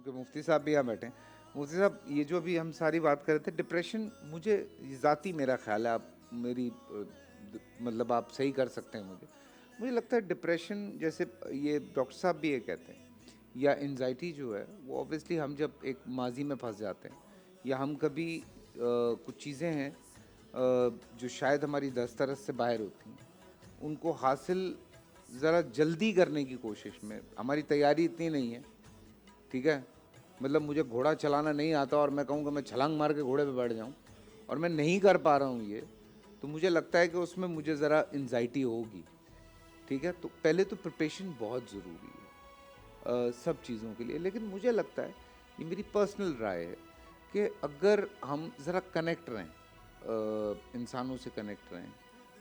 کیونکہ مفتی صاحب بھی یہاں بیٹھے ہیں. مفتی صاحب, یہ جو ابھی ہم ساری بات کر رہے تھے ڈپریشن, مجھے ذاتی میرا خیال ہے, آپ میری مطلب آپ صحیح کر سکتے ہیں مجھے لگتا ہے ڈپریشن جیسے یہ ڈاکٹر صاحب بھی یہ کہتے ہیں, یا انزائٹی جو ہے وہ اوبیسلی ہم جب ایک ماضی میں پھنس جاتے ہیں, یا ہم کبھی کچھ چیزیں ہیں جو شاید ہماری دسترس سے باہر ہوتی ہیں, ان کو حاصل ذرا جلدی کرنے کی کوشش میں, ہماری تیاری اتنی نہیں ہے, ٹھیک ہے, مطلب مجھے گھوڑا چلانا نہیں آتا اور میں کہوں کہ میں چھلانگ مار کے گھوڑے پہ بیٹھ جاؤں اور میں نہیں کر پا رہا ہوں یہ, تو مجھے لگتا ہے کہ اس میں مجھے ذرا انزائٹی ہوگی, ٹھیک ہے. تو پہلے تو پریپریشن بہت ضروری ہے سب چیزوں کے لیے, لیکن مجھے لگتا ہے, یہ میری پرسنل رائے ہے, کہ اگر ہم ذرا کنیکٹ رہیں, انسانوں سے کنیکٹ رہیں,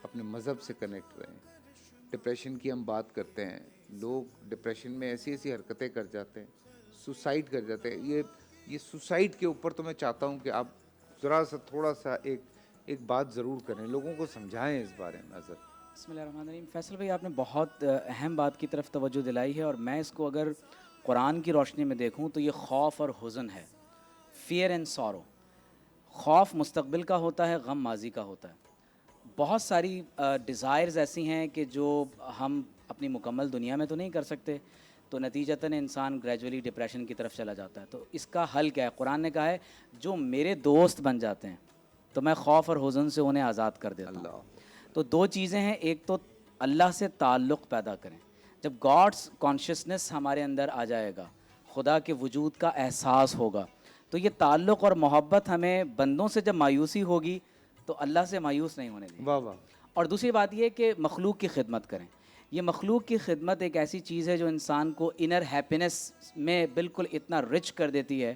اپنے مذہب سے کنیکٹ رہیں. ڈپریشن کی ہم بات کرتے ہیں, لوگ ڈپریشن میں ایسی ایسی حرکتیں کر جاتے ہیں, سوسائڈ کر جاتے ہیں. یہ سوسائڈ کے اوپر تو میں چاہتا ہوں کہ آپ ذرا سا تھوڑا سا ایک بات ضرور کریں, لوگوں کو سمجھائیں اس بارے میں. نظر بسم اللہ الرحمن الرحیم. فیصل بھائی, آپ نے بہت اہم بات کی طرف توجہ دلائی ہے, اور میں اس کو اگر قرآن کی روشنی میں دیکھوں تو یہ خوف اور حزن ہے, فیئر اینڈ سورو. خوف مستقبل کا ہوتا ہے, غم ماضی کا ہوتا ہے. بہت ساری ڈیزائرز ایسی ہیں کہ جو ہم اپنی مکمل دنیا میں تو نہیں کر سکتے, تو نتیجتاً انسان گریجولی ڈپریشن کی طرف چلا جاتا ہے. تو اس کا حل کیا ہے؟ قرآن نے کہا ہے جو میرے دوست بن جاتے ہیں تو میں خوف اور حزن سے انہیں آزاد کر دیتا ہوں. اللہ, تو دو چیزیں ہیں, ایک تو اللہ سے تعلق پیدا کریں. جب گاڈس کانشیسنس ہمارے اندر آ جائے گا, خدا کے وجود کا احساس ہوگا, تو یہ تعلق اور محبت ہمیں بندوں سے جب مایوسی ہوگی تو اللہ سے مایوس نہیں ہونے دیں گے. واہ واہ. اور دوسری بات یہ کہ مخلوق کی خدمت کریں. یہ مخلوق کی خدمت ایک ایسی چیز ہے جو انسان کو انر ہیپینس میں بالکل اتنا رچ کر دیتی ہے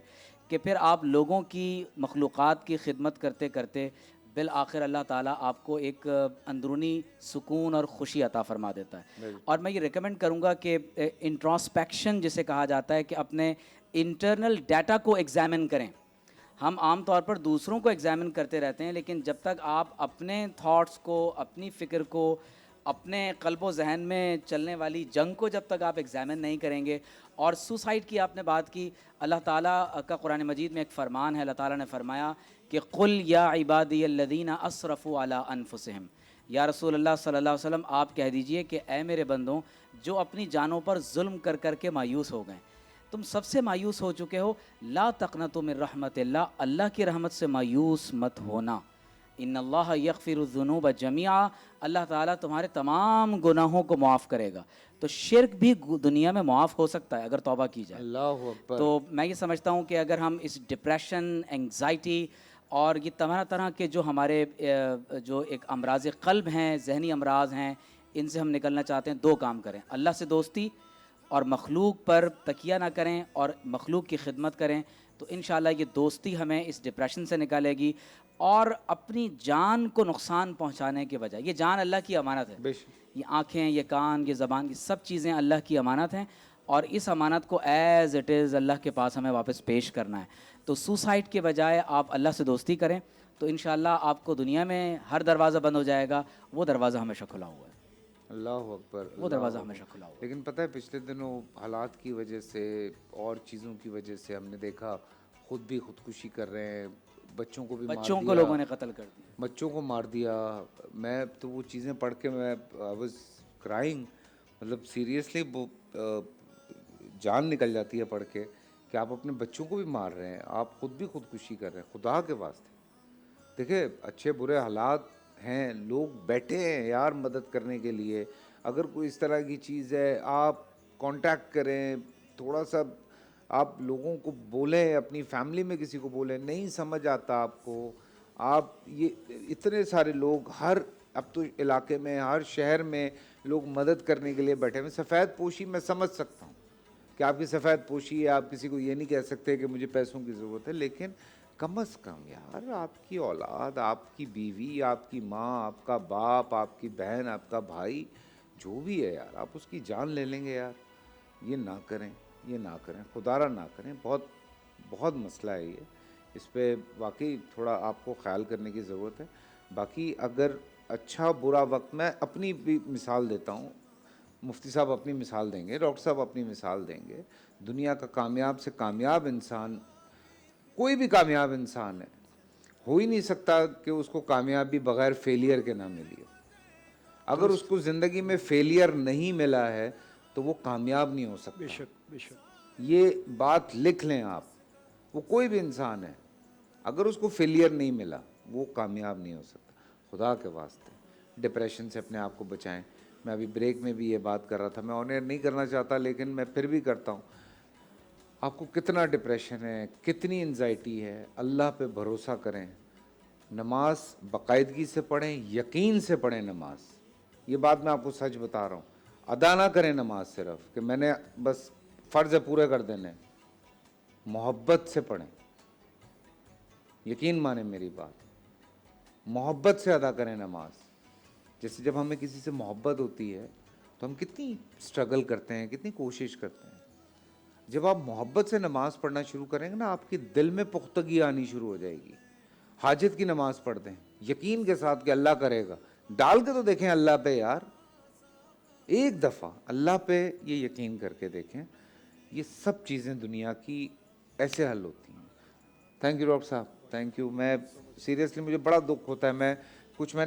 کہ پھر آپ لوگوں کی, مخلوقات کی خدمت کرتے کرتے بالآخر اللہ تعالیٰ آپ کو ایک اندرونی سکون اور خوشی عطا فرما دیتا ہے. اور میں یہ ریکمینڈ کروں گا کہ انٹراسپیکشن جسے کہا جاتا ہے, کہ اپنے انٹرنل ڈیٹا کو ایگزامن کریں. ہم عام طور پر دوسروں کو ایگزامن کرتے رہتے ہیں, لیکن جب تک آپ اپنے تھاٹس کو, اپنی فکر کو, اپنے قلب و ذہن میں چلنے والی جنگ کو جب تک آپ ایگزامن نہیں کریں گے. اور سوسائڈ کی آپ نے بات کی, اللہ تعالیٰ کا قرآن مجید میں ایک فرمان ہے, اللہ تعالیٰ نے فرمایا کہ قل یا عبادی الذین اسرفوا علی انفسہم. یا رسول اللہ صلی اللہ علیہ وسلم, آپ کہہ دیجئے کہ اے میرے بندوں جو اپنی جانوں پر ظلم کر کر کے مایوس ہو گئے, تم سب سے مایوس ہو چکے ہو, لا تقنطوا من رحمت اللہ, اللہ کی رحمت سے مایوس مت ہونا. ان اللہ یغفر الذنوب جميعا, اللہ تعالیٰ تمہارے تمام گناہوں کو معاف کرے گا. تو شرک بھی دنیا میں معاف ہو سکتا ہے اگر توبہ کی جائے. اللہ اکبر. تو میں یہ سمجھتا ہوں کہ اگر ہم اس ڈپریشن, انگزائٹی اور یہ طرح طرح کے جو ہمارے جو ایک امراض قلب ہیں, ذہنی امراض ہیں, ان سے ہم نکلنا چاہتے ہیں, دو کام کریں. اللہ سے دوستی اور مخلوق پر تکیہ نہ کریں اور مخلوق کی خدمت کریں, تو انشاءاللہ یہ دوستی ہمیں اس ڈپریشن سے نکالے گی. اور اپنی جان کو نقصان پہنچانے کے بجائے, یہ جان اللہ کی امانت ہے, یہ آنکھیں, یہ کان, یہ زبان, یہ سب چیزیں اللہ کی امانت ہیں, اور اس امانت کو ایز اٹ از اللہ کے پاس ہمیں واپس پیش کرنا ہے. تو سوسائڈ کے بجائے آپ اللہ سے دوستی کریں, تو انشاءاللہ آپ کو دنیا میں ہر دروازہ بند ہو جائے گا, وہ دروازہ ہمیشہ کھلا ہوا ہے. اللہ اکبر. وہ دروازہ ہمیشہ کھلا ہوا ہے. لیکن پتہ ہے پچھلے دنوں حالات کی وجہ سے اور چیزوں کی وجہ سے ہم نے دیکھا خود بھی خودکشی کر رہے ہیں, بچوں کو بھی مار دیا, بچوں کو لوگوں نے قتل کر دیا, بچوں کو مار دیا. میں تو وہ چیزیں پڑھ کے میں آئی واز کرائنگ, مطلب سیریسلی جان نکل جاتی ہے پڑھ کے کہ آپ اپنے بچوں کو بھی مار رہے ہیں, آپ خود بھی خودکشی کر رہے ہیں. خدا کے واسطے دیکھیں, اچھے برے حالات ہیں, لوگ بیٹھے ہیں یار مدد کرنے کے لیے. اگر کوئی اس طرح کی چیز ہے آپ کانٹیکٹ کریں, تھوڑا سا آپ لوگوں کو بولیں, اپنی فیملی میں کسی کو بولیں, نہیں سمجھ آتا آپ کو, آپ یہ اتنے سارے لوگ ہر اب تو علاقے میں, ہر شہر میں لوگ مدد کرنے کے لیے بیٹھے ہوئے. سفید پوشی میں سمجھ سکتا ہوں کہ آپ کی سفید پوشی ہے, آپ کسی کو یہ نہیں کہہ سکتے کہ مجھے پیسوں کی ضرورت ہے, لیکن کم از کم یار آپ کی اولاد, آپ کی بیوی, آپ کی ماں, آپ کا باپ, آپ کی بہن, آپ کا بھائی, جو بھی ہے یار, آپ اس کی جان لے لیں گے یار. یہ نہ کریں, یہ نہ کریں, خدا را نہ کریں. بہت بہت مسئلہ ہے یہ, اس پہ واقعی تھوڑا آپ کو خیال کرنے کی ضرورت ہے. باقی اگر اچھا برا وقت, میں اپنی بھی مثال دیتا ہوں, مفتی صاحب اپنی مثال دیں گے, ڈاکٹر صاحب اپنی مثال دیں گے, دنیا کا کامیاب سے کامیاب انسان, کوئی بھی کامیاب انسان ہے, ہو ہی نہیں سکتا کہ اس کو کامیابی بغیر فیلئر کے نہ ملی ہو. اگر اس کو زندگی میں فیلئر نہیں ملا ہے تو وہ کامیاب نہیں ہو سکتا. بے شک بے شک. یہ بات لکھ لیں آپ, وہ کوئی بھی انسان ہے, اگر اس کو فیلئر نہیں ملا وہ کامیاب نہیں ہو سکتا. خدا کے واسطے ڈپریشن سے اپنے آپ کو بچائیں. میں ابھی بریک میں بھی یہ بات کر رہا تھا, میں آن ایئر نہیں کرنا چاہتا لیکن میں پھر بھی کرتا ہوں. آپ کو کتنا ڈپریشن ہے, کتنی انزائٹی ہے, اللہ پہ بھروسہ کریں, نماز باقاعدگی سے پڑھیں, یقین سے پڑھیں نماز. یہ بات میں آپ کو سچ بتا رہا ہوں. ادا نہ کریں نماز صرف کہ میں نے بس فرض پورے کر دینے, محبت سے پڑھیں. یقین مانیں میری بات, محبت سے ادا کریں نماز. جیسے جب ہمیں کسی سے محبت ہوتی ہے تو ہم کتنی سٹرگل کرتے ہیں, کتنی کوشش کرتے ہیں. جب آپ محبت سے نماز پڑھنا شروع کریں گے نا, آپ کے دل میں پختگی آنی شروع ہو جائے گی. حاجت کی نماز پڑھ دیں یقین کے ساتھ کہ اللہ کرے گا. ڈال کے تو دیکھیں اللہ پہ یار, ایک دفعہ اللہ پہ یہ یقین کر کے دیکھیں. یہ سب چیزیں دنیا کی ایسے حل ہوتی ہیں. تھینک یو ڈاکٹر صاحب, تھینک یو. میں سیریسلی مجھے بڑا دکھ ہوتا ہے, میں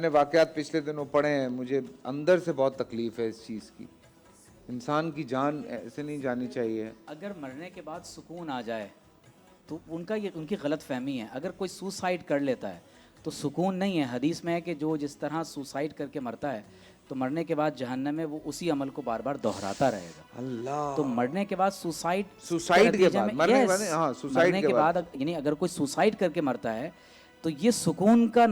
نے واقعات پچھلے دنوں پڑھے ہیں, مجھے اندر سے بہت تکلیف ہے اس چیز کی. انسان کی جان ایسے نہیں جانی چاہیے. اگر مرنے کے بعد سکون آ جائے تو ان کی غلط فہمی ہے. اگر کوئی سوسائڈ کر لیتا ہے تو سکون نہیں ہے. حدیث میں ہے کہ جو جس طرح سوسائڈ کر کے مرتا ہے تو مرنے کے بعد جہنم میں وہ اسی عمل کو بار بار دہراتا رہے گا. اللہ, تو مرنے کے بعد سوسائڈ کے بعد, مرنے کے بعد یعنی اگر کوئی سوسائڈ کر کے مرتا ہے تو یہ سکون کا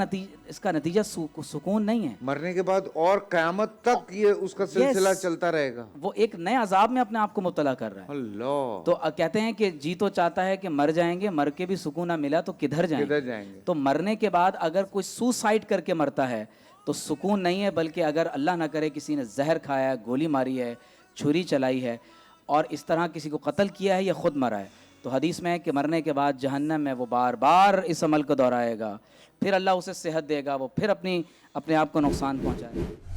اس کا نتیجہ سکون نہیں ہے. مرنے کے بعد اور قیامت تک یہ اس کا سلسلہ چلتا رہے گا. وہ ایک نئے عذاب میں اپنے آپ کو مبتلا کر رہا ہے. اللہ, تو کہتے ہیں کہ جی تو چاہتا ہے کہ مر جائیں گے, مر کے بھی سکون نہ ملا تو کدھر جائیں گے. تو مرنے کے بعد اگر کوئی سوسائڈ کر کے مرتا ہے تو سکون نہیں ہے, بلکہ اگر اللہ نہ کرے کسی نے زہر کھایا ہے, گولی ماری ہے, چھری چلائی ہے اور اس طرح کسی کو قتل کیا ہے یا خود مرا ہے, تو حدیث میں ہے کہ مرنے کے بعد جہنم میں وہ بار بار اس عمل کو دہرائے گا. پھر اللہ اسے صحت دے گا, وہ پھر اپنے آپ کو نقصان پہنچائے گا.